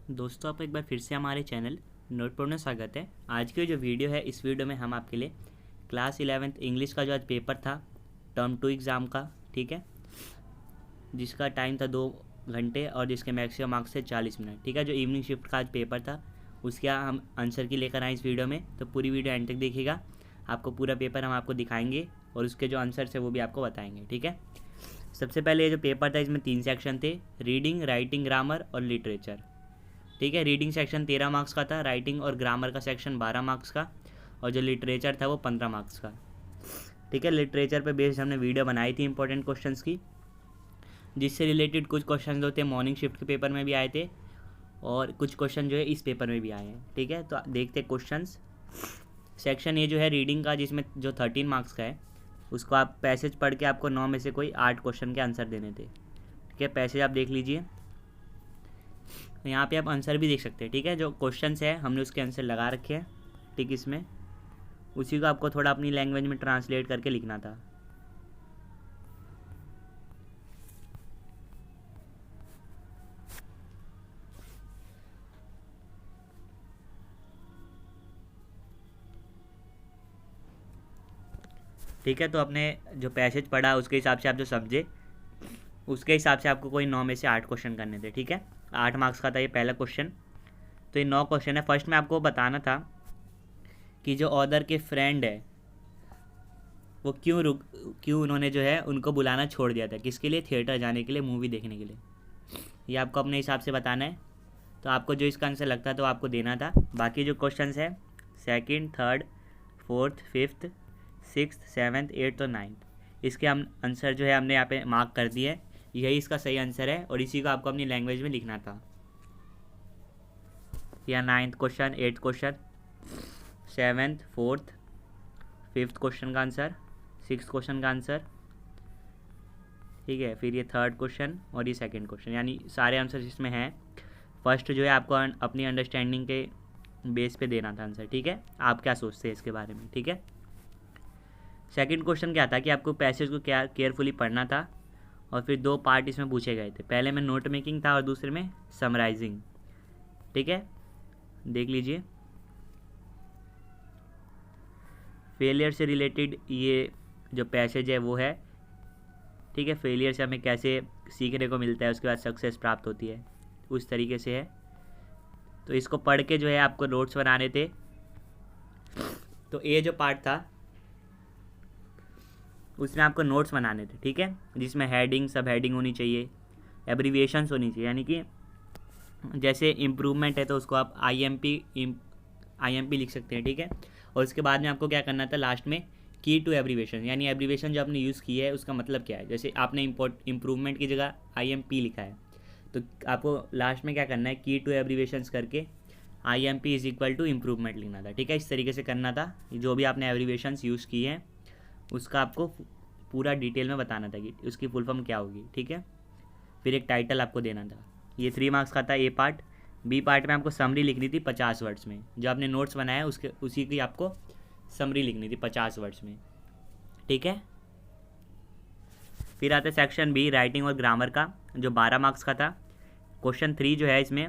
दोस्तों, आपका एक बार फिर से हमारे चैनल नोटबोर्ड में स्वागत है। आज की जो वीडियो है, इस वीडियो में हम आपके लिए क्लास 11th इंग्लिश का जो आज पेपर था टर्म 2 एग्ज़ाम का, ठीक है, जिसका टाइम था 2 घंटे और जिसके मैक्सिमम मार्क्स थे 40 मिनट, ठीक है। जो इवनिंग शिफ्ट का आज पेपर था उसके हम आंसर की लेकर आए इस वीडियो में, तो पूरी वीडियो एंड तक देखिएगा। आपको पूरा पेपर हम आपको दिखाएंगे और उसके जो आंसर है वो भी आपको बताएंगे, ठीक है। सबसे पहले ये जो पेपर था इसमें 3 सेक्शन थे, रीडिंग, राइटिंग, ग्रामर और लिटरेचर, ठीक है। रीडिंग सेक्शन 13 मार्क्स का था, राइटिंग और ग्रामर का सेक्शन 12 मार्क्स का, और जो लिटरेचर था वो 15 मार्क्स का, ठीक है। लिटरेचर पे बेस्ड हमने वीडियो बनाई थी इंपॉर्टेंट क्वेश्चंस की, जिससे रिलेटेड कुछ क्वेश्चन जो थे मॉर्निंग शिफ्ट के पेपर में भी आए थे और कुछ क्वेश्चन जो है इस पेपर में भी आए हैं, ठीक है। तो देखते क्वेश्चंस। सेक्शन ए जो है रीडिंग का, जिसमें जो 13 मार्क्स का है, उसको आप पैसेज पढ़ के आपको 9 में से कोई 8 क्वेश्चन के आंसर देने थे, ठीक है। पैसेज आप देख लीजिए, यहाँ पे आप आंसर भी देख सकते हैं, ठीक है। जो क्वेश्चंस है हमने उसके आंसर लगा रखे हैं, ठीक। इसमें उसी को आपको थोड़ा अपनी लैंग्वेज में ट्रांसलेट करके लिखना था। ठीक है, तो अपने जो पैसेज पढ़ा उसके हिसाब से आप जो समझे उसके हिसाब से आपको कोई 9 में से 8 क्वेश्चन करने थे, ठीक है। 8 मार्क्स का था ये पहला क्वेश्चन। तो ये 9 क्वेश्चन है। फर्स्ट में आपको बताना था कि जो ऑथर के फ्रेंड है वो क्यों उन्होंने जो है उनको बुलाना छोड़ दिया था, किसके लिए, थिएटर जाने के लिए, मूवी देखने के लिए। ये आपको अपने हिसाब से बताना है। तो आपको जो इसका आंसर लगता है तो आपको देना था। बाकी जो क्वेश्चंस है second, third, fourth, fifth, sixth, seventh, eighth और नाइन्थ, इसके हम आंसर जो है हमने यहाँ पे मार्क कर दिए। यही इसका सही आंसर है और इसी को आपको अपनी लैंग्वेज में लिखना था। या ninth question, eighth question, seventh, fourth, fifth question का आंसर, सिक्स क्वेश्चन का आंसर, ठीक है। फिर ये थर्ड क्वेश्चन और ये सेकंड क्वेश्चन, यानी सारे आंसर इसमें हैं। फर्स्ट जो है आपको अपनी अंडरस्टैंडिंग के बेस पे देना था आंसर, ठीक है। आप क्या सोचते हैं इसके बारे में, ठीक है। सेकंड क्वेश्चन क्या था कि आपको पैसेज को क्या केयरफुली पढ़ना था और फिर 2 पार्ट इसमें पूछे गए थे। पहले में नोट मेकिंग था और दूसरे में समराइजिंग, ठीक है। देख लीजिए, फेलियर से रिलेटेड ये जो पैसेज है वो है, ठीक है। फेलियर से हमें कैसे सीखने को मिलता है, उसके बाद सक्सेस प्राप्त होती है, उस तरीके से है। तो इसको पढ़ के जो है आपको नोट्स बनाने थे। तो ये जो पार्ट था उसमें आपको नोट्स बनाने थे, ठीक है, जिसमें हेडिंग, सब हेडिंग होनी चाहिए, एब्रीविएशंस होनी चाहिए, यानी कि जैसे इम्प्रूवमेंट है तो उसको आप IMP लिख सकते हैं, ठीक है। और उसके बाद में आपको क्या करना था लास्ट में, की टू एब्रीविएशन, यानी एब्रीविएशन जो आपने यूज़ की है उसका मतलब क्या है। जैसे आपने इम्प्रूवमेंट की जगह IMP लिखा है तो आपको लास्ट में क्या करना है, की टू एब्रीविएशंस करके IMP is equal to improvement लिखना था, ठीक है। इस तरीके से करना था। जो भी आपने एब्रीविएशंस यूज़ की हैं उसका आपको पूरा डिटेल में बताना था कि उसकी फुल फॉर्म क्या होगी, ठीक है। फिर एक टाइटल आपको देना था। ये 3 मार्क्स का था ए पार्ट। बी पार्ट में आपको समरी लिखनी थी 50 वर्ड्स में। जो आपने नोट्स बनाया उसके उसी की आपको समरी लिखनी थी 50 वर्ड्स में, ठीक है। फिर आता है सेक्शन बी, राइटिंग और ग्रामर का, जो 12 मार्क्स का था। क्वेश्चन 3 जो है इसमें,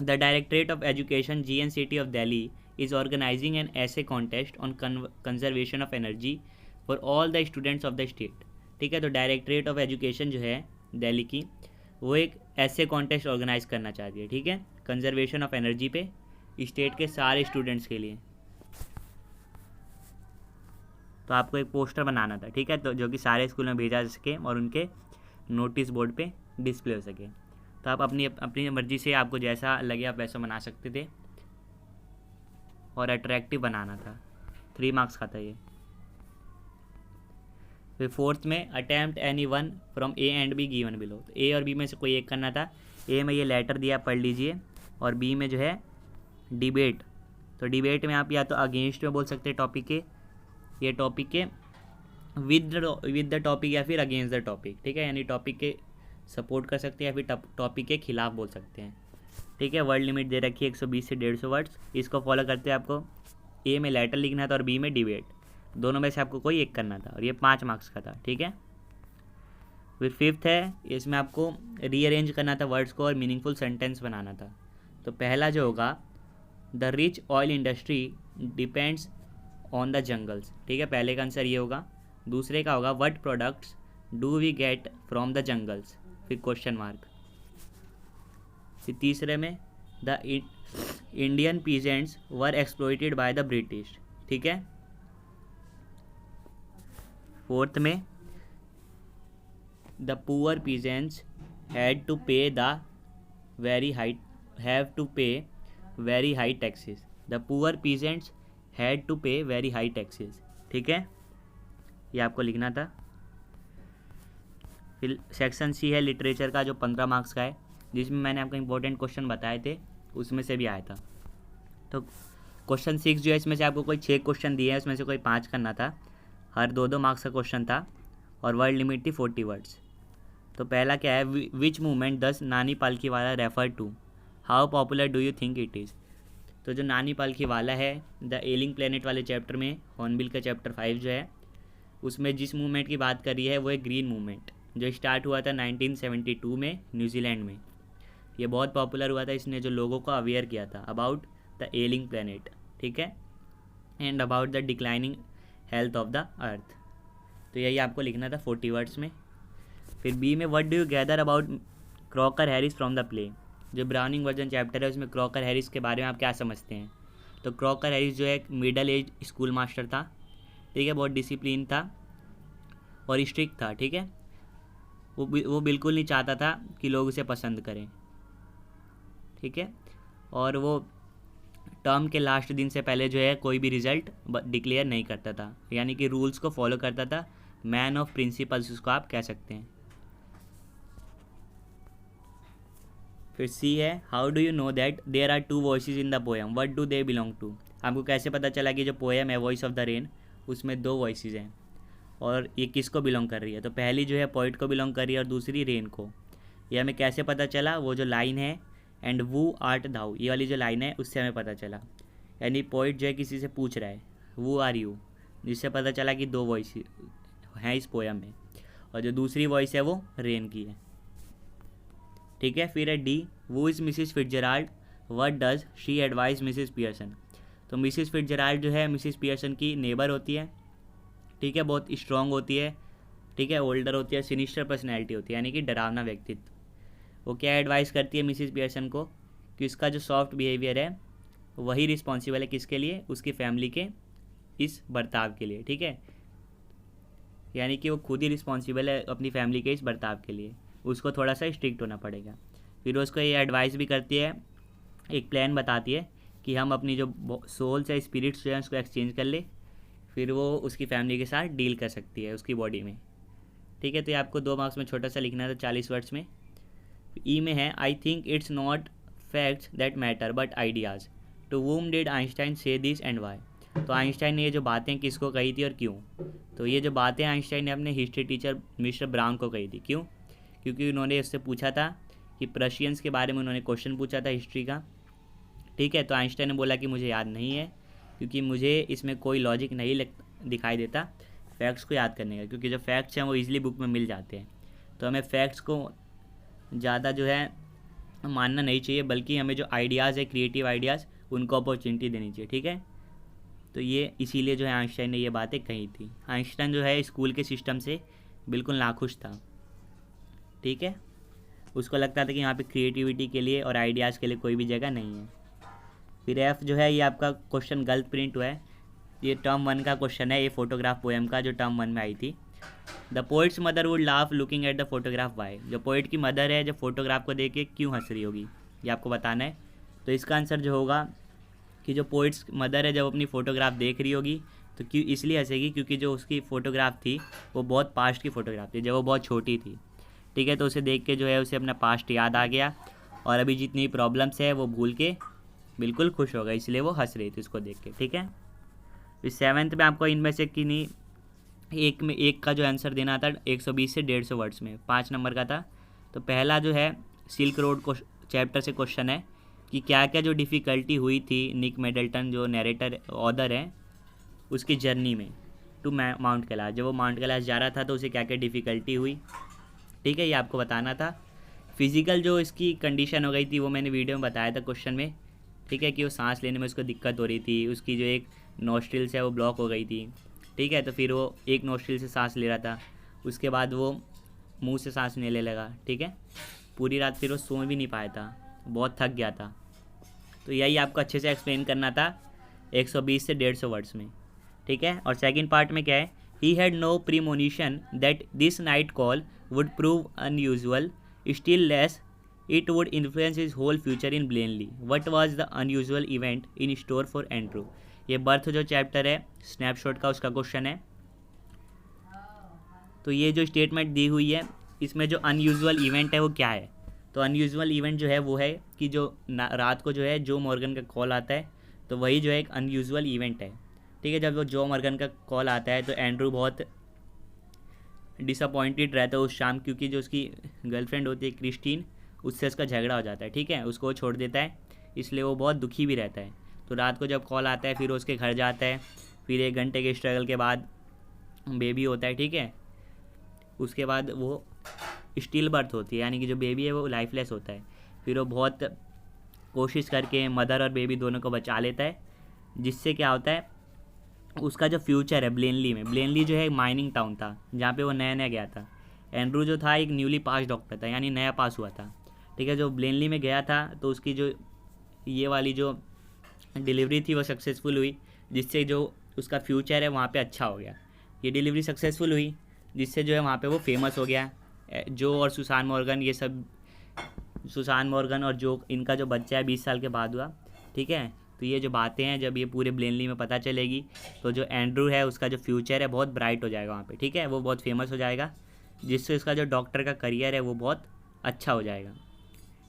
the directorate of education GNCT of Delhi is organizing an essay contest on conservation of energy for all the students of the state, ठीक है। तो डायरेक्टरेट ऑफ एजुकेशन जो है दिल्ली की, वो एक ऐसे कॉन्टेस्ट ऑर्गेनाइज करना चाहती है, ठीक है, कंजर्वेशन ऑफ एनर्जी पे स्टेट के सारे स्टूडेंट्स के लिए। तो आपको एक पोस्टर बनाना था, ठीक है, तो जो कि सारे स्कूल में भेजा जा सके और उनके नोटिस बोर्ड पे डिस्प्ले हो सके। तो आप अपनी अपनी मर्जी से आपको जैसा लगे आप वैसा बना सकते थे और अट्रैक्टिव बनाना था। 3 मार्क्स का था ये। फिर फोर्थ में, attempt any one from A and be given below, तो ए और बी में से कोई एक करना था। ए में ये लेटर दिया, पढ़ लीजिए, और बी में जो है डिबेट। तो डिबेट में आप या तो अगेंस्ट में बोल सकते हैं टॉपिक के, ये टॉपिक के विद द टॉपिक, या फिर अगेंस्ट द टॉपिक, ठीक है। यानी टॉपिक के सपोर्ट कर सकते हैं या फिर टॉपिक के खिलाफ बोल सकते हैं, ठीक है। वर्ड लिमिट दे रखी है 120 से 150 वर्ड्स। इसको फॉलो करते हैं आपको ए में लेटर लिखना था और बी में डिबेट। दोनों में से आपको कोई एक करना था और ये 5 मार्क्स का था, ठीक है। फिर फिफ्थ है, इसमें आपको रीअरेंज करना था वर्ड्स को और मीनिंगफुल सेंटेंस बनाना था। तो पहला जो होगा, the rich oil industry depends on the jungles, ठीक है, पहले का आंसर ये होगा। दूसरे का होगा, what products do we get from the jungles, फिर क्वेश्चन मार्क। फिर तीसरे में, the Indian peasants were exploited by the British, ठीक है। फोर्थ में, the poor peasants had to pay the very high have to pay very high taxes, the poor peasants had to pay very high taxes, ठीक है, ये आपको लिखना था। फिर सेक्शन सी है लिटरेचर का, जो 15 मार्क्स का है, जिसमें मैंने आपको इंपॉर्टेंट क्वेश्चन बताए थे, उसमें से भी आया था। तो क्वेश्चन 6 जो है, इसमें से आपको कोई 6 क्वेश्चन दिए हैं, उसमें से कोई 5 करना था, हर 2-2 मार्क्स का क्वेश्चन था, और वर्ड लिमिट थी 40 वर्ड्स। तो पहला क्या है, विच मूवमेंट दस Nani Palkhivala refer to, how popular do you think it is. तो जो नानी पालकी वाला है, द एलिंग प्लेनेट वाले चैप्टर में, हॉर्नबिल का चैप्टर 5 जो है, उसमें जिस मूवमेंट की बात करी है वो है ग्रीन मूवमेंट, जो स्टार्ट हुआ था 1972 में न्यूजीलैंड में। ये बहुत पॉपुलर हुआ था, इसने जो लोगों को अवेयर किया था अबाउट द एलिंग प्लेनेट, ठीक है, and about the declining health of the earth. तो यही आपको लिखना था 40 वर्ड्स में। फिर बी में, what do you gather about Crocker Harris from the play, जो ब्राउनिंग वर्जन चैप्टर है, उसमें क्रॉकर हैरिस के बारे में आप क्या समझते हैं। तो क्रॉकर हैरिस जो है एक मिडल एज स्कूल मास्टर था, ठीक है, बहुत डिसिप्लिन था और स्ट्रिक्ट था, ठीक है, वो बिल्कुल नहीं चाहता था कि लोग उसे पसंद करें, ठीक है, और वो टर्म के लास्ट दिन से पहले जो है कोई भी रिजल्ट डिक्लेयर नहीं करता था, यानी कि रूल्स को फॉलो करता था, मैन ऑफ प्रिंसिपल्स उसको आप कह सकते हैं। फिर सी है, how do you know that there are 2 voices in the poem, what do they belong to. आपको कैसे पता चला कि जो पोएम है वॉइस ऑफ द रेन, उसमें 2 वॉइसेस हैं और ये किसको बिलोंग कर रही है। तो पहली जो है पोइट को बिलोंग कर रही है और दूसरी रेन को। ये हमें कैसे पता चला, वो जो लाइन है, एंड वू आर्ट दाउ, ये वाली जो लाइन है उससे हमें पता चला, यानी पोइट जो है किसी से पूछ रहा है वू आर यू, जिससे पता चला कि 2 वॉइस हैं इस पोएम में, और जो दूसरी वॉइस है वो रेन की है, ठीक है। फिर है डी, वो is Mrs Fitzgerald, what does she advise Mrs Pearson. तो मिसिस फिट्जराल्ड जो है मिसिस पियर्सन की नेबर होती है, ठीक है, बहुत स्ट्रॉन्ग होती है, ठीक है, ओल्डर होती है, सिनिस्टर पर्सनैलिटी होती है, यानी कि डरावना व्यक्तित्व। वो क्या एडवाइस करती है मिसिस पियर्सन को, कि उसका जो सॉफ्ट बिहेवियर है वही रिस्पॉन्सिबल है किसके लिए, उसकी फैमिली के इस बर्ताव के लिए, ठीक है, यानी कि वो खुद ही रिस्पॉन्सिबल है अपनी फैमिली के इस बर्ताव के लिए, उसको थोड़ा सा स्ट्रिक्ट होना पड़ेगा। फिर उसको ये एडवाइस भी करती है, एक प्लान बताती है कि हम अपनी जो सोल्स या स्पिरिट्स जो है उसको एक्सचेंज कर ले, फिर वो उसकी फैमिली के साथ डील कर सकती है उसकी बॉडी में, ठीक है। तो ये आपको 2 मार्क्स में छोटा सा लिखना था 40 वर्ड्स में। ई में है, I think it's not facts that matter but ideas, to whom did Einstein say this and why. तो आइंस्टाइन ने ये जो बातें किसको कही थी और क्यों। तो ये जो बातें आइंस्टाइन ने अपने हिस्ट्री टीचर मिस्टर ब्राउन को कही थी, क्यों, क्योंकि उन्होंने उससे पूछा था कि प्रशियंस के बारे में उन्होंने क्वेश्चन पूछा था हिस्ट्री का, ठीक है। तो आइंस्टाइन ने बोला कि मुझे याद नहीं है, क्योंकि मुझे इसमें कोई लॉजिक नहीं दिखाई देता फैक्ट्स को याद करने का, क्योंकि जो फैक्ट्स हैं वो ईजिली बुक में मिल जाते हैं। तो हमें फैक्ट्स को ज़्यादा जो है मानना नहीं चाहिए, बल्कि हमें जो आइडियाज़ है, क्रिएटिव आइडियाज़, उनको अपॉर्चुनिटी देनी चाहिए, ठीक है। तो ये इसीलिए जो है आइंस्टाइन ने ये बातें कही थी। आइंस्टाइन जो है स्कूल के सिस्टम से बिल्कुल नाखुश था, ठीक है, उसको लगता था कि यहाँ पे क्रिएटिविटी के लिए और आइडियाज़ के लिए कोई भी जगह नहीं है। फिर एफ जो है, ये आपका क्वेश्चन गलत प्रिंट हुआ है, ये टर्म 1 का क्वेश्चन है, ये फोटोग्राफ पोएम का जो टर्म 1 में आई थी। The poet's mother would laugh looking at the photograph why, जो पोइट की मदर है जो फोटोग्राफ को देख के क्यों हंस रही होगी, ये आपको बताना है। तो इसका आंसर जो होगा कि जो पोइट्स मदर है जब अपनी फ़ोटोग्राफ देख रही होगी तो क्यों इसलिए हंसेगी, क्योंकि जो उसकी फ़ोटोग्राफ थी वो बहुत पास्ट की फ़ोटोग्राफ थी, जब वो बहुत छोटी थी, ठीक है। तो उसे देख के जो है उसे अपना पास्ट याद आ गया, और अभी जितनी प्रॉब्लम्स है वो भूल के बिल्कुल खुश हो गई, इसलिए वो हंस रही थी उसको देख के, ठीक है। फिर 7th में आपको इनमें से किन्हीं एक का जो आंसर देना था 120 से 150 वर्ड्स में, 5 नंबर का था। तो पहला जो है सिल्क रोड को चैप्टर से क्वेश्चन है कि क्या क्या जो डिफ़िकल्टी हुई थी निक मिडलटन जो नरेटर ऑथर है उसकी जर्नी में टू माउंट कैलाश, जब वो माउंट कैलाश जा रहा था तो उसे क्या क्या डिफ़िकल्टी हुई, ठीक है, ये आपको बताना था। फिज़िकल जो इसकी कंडीशन हो गई थी वो मैंने वीडियो में बताया था क्वेश्चन में, ठीक है, कि वो सांस लेने में उसको दिक्कत हो रही थी, उसकी जो एक नोस्ट्रिल्स है वो ब्लॉक हो गई थी, ठीक है। तो फिर वो एक नोस्ट्रिल से सांस ले रहा था, उसके बाद वो मुंह से सांस लेने लगा, ठीक है। पूरी रात फिर वो सो भी नहीं पाया था, बहुत थक गया था। तो यही आपको अच्छे से एक्सप्लेन करना था 120 से 150 वर्ड्स में, ठीक है। और सेकंड पार्ट में क्या है, he had no premonition that this night call would prove unusual, still less it would influence his whole future in Blaenelly. What was the unusual event in store for Andrew. ये birth जो chapter है snapshot का, उसका question है। तो ये जो statement दी हुई है इसमें जो अनयूजुअल इवेंट है वो क्या है। तो अनयूजुअल इवेंट जो है वो है कि जो रात को जो है जो मॉर्गन का कॉल आता है, तो वही जो है एक अनयूजुअल इवेंट है, ठीक है। जब वो जो मॉर्गन का कॉल आता है तो एंड्रू बहुत डिसअपॉइंटेड रहता है उस शाम, क्योंकि जो उसकी गर्लफ्रेंड होती है क्रिस्टीन, उससे उसका झगड़ा हो जाता है, ठीक है, उसको वो छोड़ देता है, इसलिए वो बहुत दुखी भी रहता है। तो रात को जब कॉल आता है फिर उसके घर जाता है, फिर 1 घंटे के स्ट्रगल के बाद बेबी होता है, ठीक है। उसके बाद वो स्टिल बर्थ होती है, यानी कि जो बेबी है वो लाइफलेस होता है। फिर वो बहुत कोशिश करके मदर और बेबी दोनों को बचा लेता है, जिससे क्या होता है उसका जो फ्यूचर है ब्लेनली में, ब्लेनली जो है माइनिंग टाउन था जहाँ पे वो नया नया गया था। एंड्रू जो था एक न्यूली पास डॉक्टर था, यानी नया पास हुआ था, ठीक है। जो ब्लेनली में गया था तो उसकी जो ये वाली जो डिलीवरी थी वो सक्सेसफुल हुई, जिससे जो उसका फ्यूचर है वहाँ पे अच्छा हो गया। ये डिलीवरी सक्सेसफुल हुई जिससे जो है वहाँ पे वो फेमस हो गया। जो और सुसान मॉर्गन, ये सब सुसान मॉर्गन और जो इनका जो बच्चा है 20 साल के बाद हुआ, ठीक है। तो ये जो बातें हैं जब ये पूरे ब्लेनली में पता चलेगी तो जो एंड्रू है उसका जो फ्यूचर है बहुत ब्राइट हो जाएगा वहाँ पे, ठीक है, वो बहुत फेमस हो जाएगा, जिससे उसका जो डॉक्टर का करियर है वो बहुत अच्छा हो जाएगा,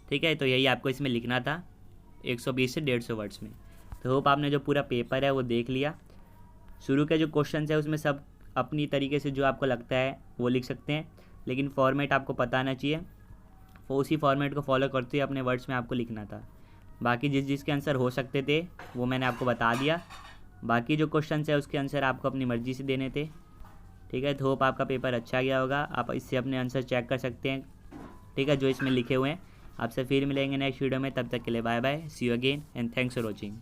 ठीक है। तो यही आपको इसमें लिखना था 120 से 150 वर्ड्स में। तो होप आपने जो पूरा पेपर है वो देख लिया। शुरू के जो क्वेश्चन है उसमें सब अपनी तरीके से जो आपको लगता है वो लिख सकते हैं, लेकिन फॉर्मेट आपको पता आना चाहिए, वो उसी फॉर्मेट को फॉलो करते हुए अपने वर्ड्स में आपको लिखना था। बाकी जिसके आंसर हो सकते थे वो मैंने आपको बता दिया। बाकी जो क्वेश्चन है उसके आंसर आपको अपनी मर्ज़ी से देने थे, ठीक है। तो होप आपका पेपर अच्छा गया होगा, आप इससे अपने आंसर चेक कर सकते हैं, ठीक है, जो इसमें लिखे हुए हैं। आपसे फिर मिलेंगे नेक्स्ट वीडियो में, तब तक के लिए bye bye, see you again and thanks for watching.